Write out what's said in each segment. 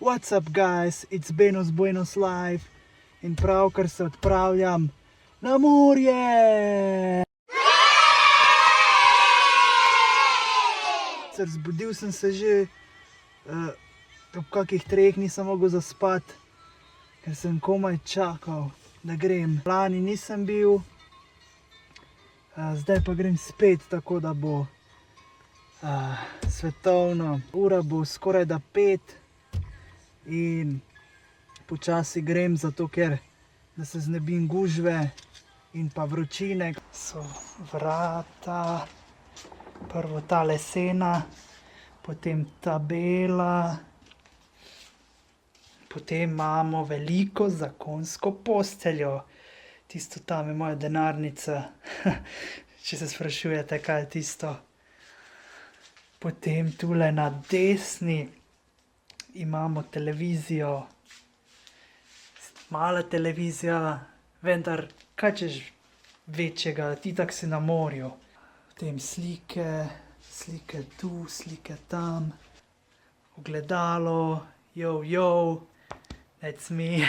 What's up guys, it's Benos Buenos Live in pravkar se odpravljam na morje. Zbudil sem se že ob kakih 3 nisem mogel zaspati, ker sem komaj čakal, da grem. Lani nisem bil, zdaj pa grem spet, tako da bo svetovno. Ura bo skoraj da 5 in počasi grem, zato ker da se znebim gužve in pa vročine. So vrata, prvo ta lesena, potem ta bela, potem imamo veliko zakonsko posteljo. Tisto tam je moja denarnica, če se sprašujete, kaj je tisto. Potem tule na desni imamo televizijo, mala televizija, vendar kaj češ večjega, itak si na morju. Potem slike, slike tu, slike tam, ogledalo, yo, that's me.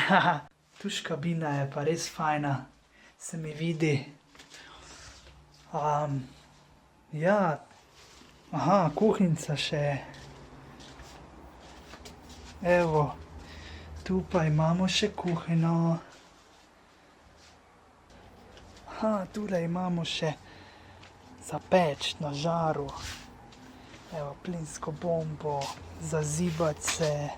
Tuš kabina je pa res fajna, se mi vidi. Ja, aha, kuhinca še. Evo, tu pa imamo še kuhinjo. Aha, tule imamo še za peč na žaru. Evo, plinsko bombo, zazibati se.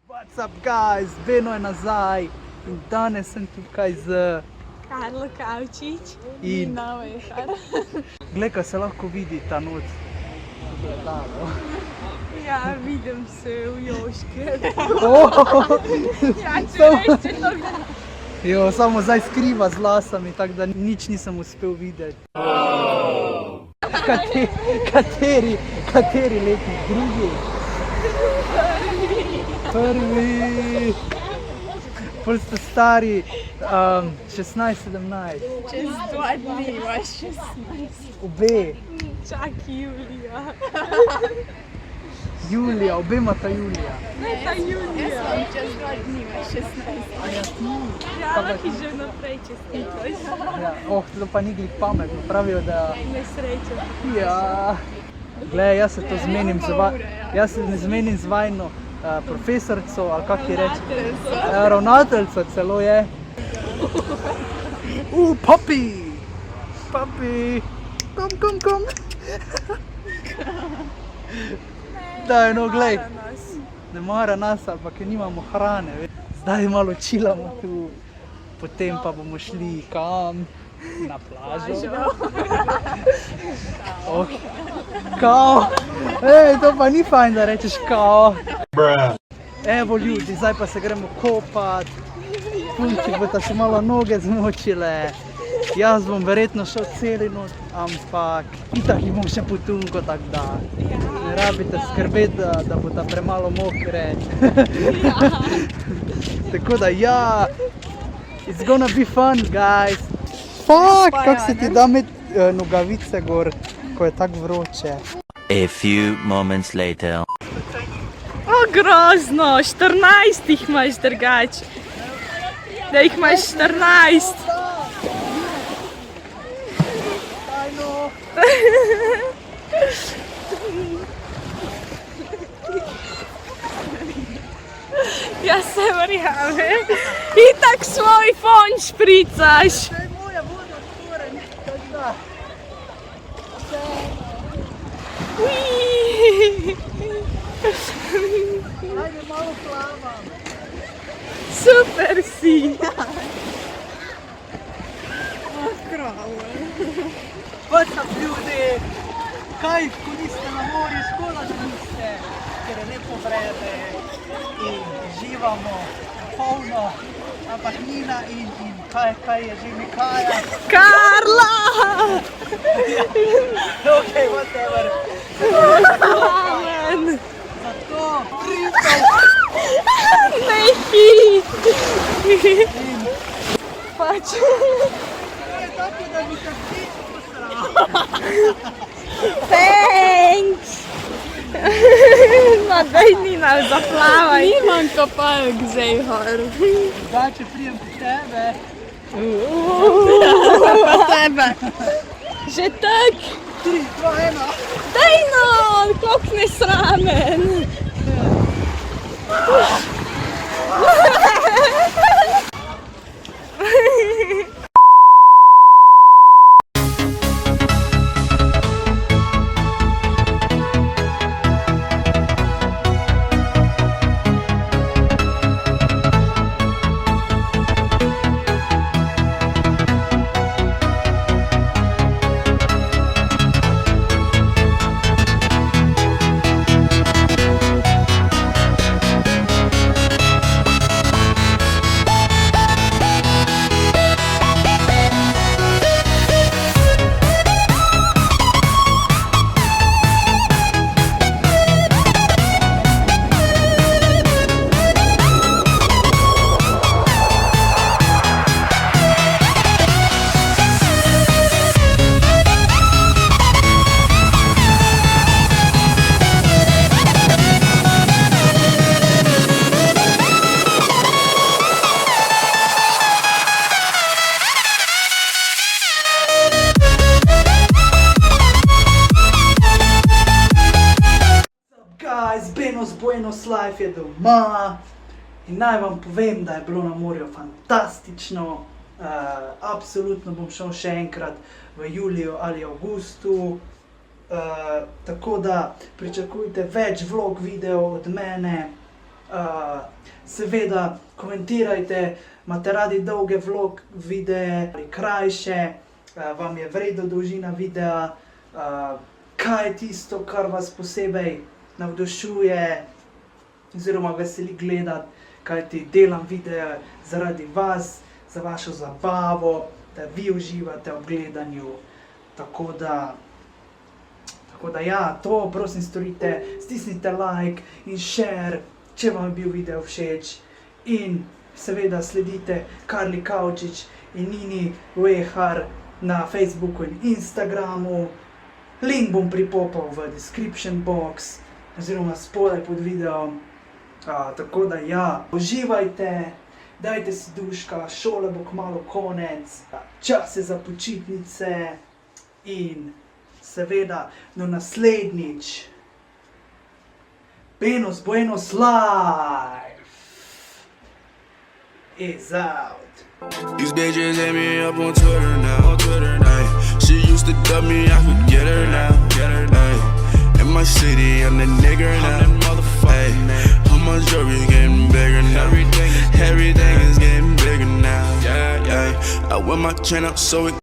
What's up guys, Beno je nazaj in danes sem tukaj z Karlo Kavčič in Novejhar. glej, kaj se lahko vidi ta noč. Ja, vidim se v Joške. Ja, če Samo- veš, če to vidim. Jo, samo zdaj skriva z lasami, tako da nič nisem uspel videti. Kateri letnik? Drugi? Prvi. Pol ste stari 16-17. Čez 2 dni imaš 16. Obe. Čak Julija. Julija, obe imata Julija. Ne, ta Julija. Čez 2 dni imaš 16. Ja, lahko že naprej čestitaš. Ja, to pa ni glih pametno, pravijo, da... Nesreča. Ja. Glej, jaz se to zmenim z vajno profesorico, ali kak ji reče? Ravnateljica celo je. Papi! Papi! Kom! Daj, no, glej. Ne mara nas, ali pa ker nimamo hrane. Zdaj malo čilamo tu, potem pa bomo šli kam? Na plažo. Oh, kao! Ej, to pa ni fajn, da rečeš kao. Evo ljudi, zdaj pa se gremo kopat. Punček bo ta še malo noge zmočile. Jaz bom verjetno šel celi noč, ampak itak jih bom še potunko, tako da ne rabite skrbeti, da bo ta premalo mokre. Tako da ja, it's gonna be fun, guys. Fuck, kako se ti da med nogavice gor, ko je tako vroče. A few moments later. O, grozno, 14 jih imaš drugače. Da jih imaš 14. Ja se verjamem. Itak svoj fon špricaš. To je moja voda otvorena. Tako da. Ui. Ajde malo plavam. Super si. What's up ljudi? Kaj, ko niste na morju, škoda, da niste, ker je lepo vreme in živamo polno, ampak Nina in kaj je že Mikaja? Karla! Ok, whatever. Amen. Zato pridem Neki. Pač. to je tako, da bi se ptič posral. Thanks. Ma daj Nina, zaplavaj. Nimam kopalk zdaj, hor. Zdaj, če pridem pri tebe, Pa tebe. Že tak. 3, 2, 1. Daj no, koliko nesramen. Buenos Life je doma in naj vam povem, da je bilo na morju fantastično. Absolutno bom šel še enkrat v juliju ali avgustu, tako da pričakujte več vlog videov od mene. Seveda komentirajte, imate radi dolge vlog videe ali krajše, vam je vredno dolžina videa, kaj je tisto, kar vas posebej navdušuje oziroma veseli gledati, kajti delam videe zaradi vas, za vašo zabavo, da vi uživate v gledanju. Tako da ja, to prosim storite, stisnite like in share, če vam je bil video všeč. In seveda sledite Karli Kavčič in Nini Vehar na Facebooku in Instagramu. Link bom pripopal v description box oziroma spodaj pod videom. Tako da ja, uživajte, dajte si duška, šole bo kmalu konec, čas je za počitnice in seveda do naslednjič. Buenos Life is out. These bitches hit me up on Twitter now. Ay, she used to dub me, I could get her now. Ay, in my city, I'm the nigger now. Ay, all my jewelry getting bigger now. Everything is getting bigger now. I wear my chain up so it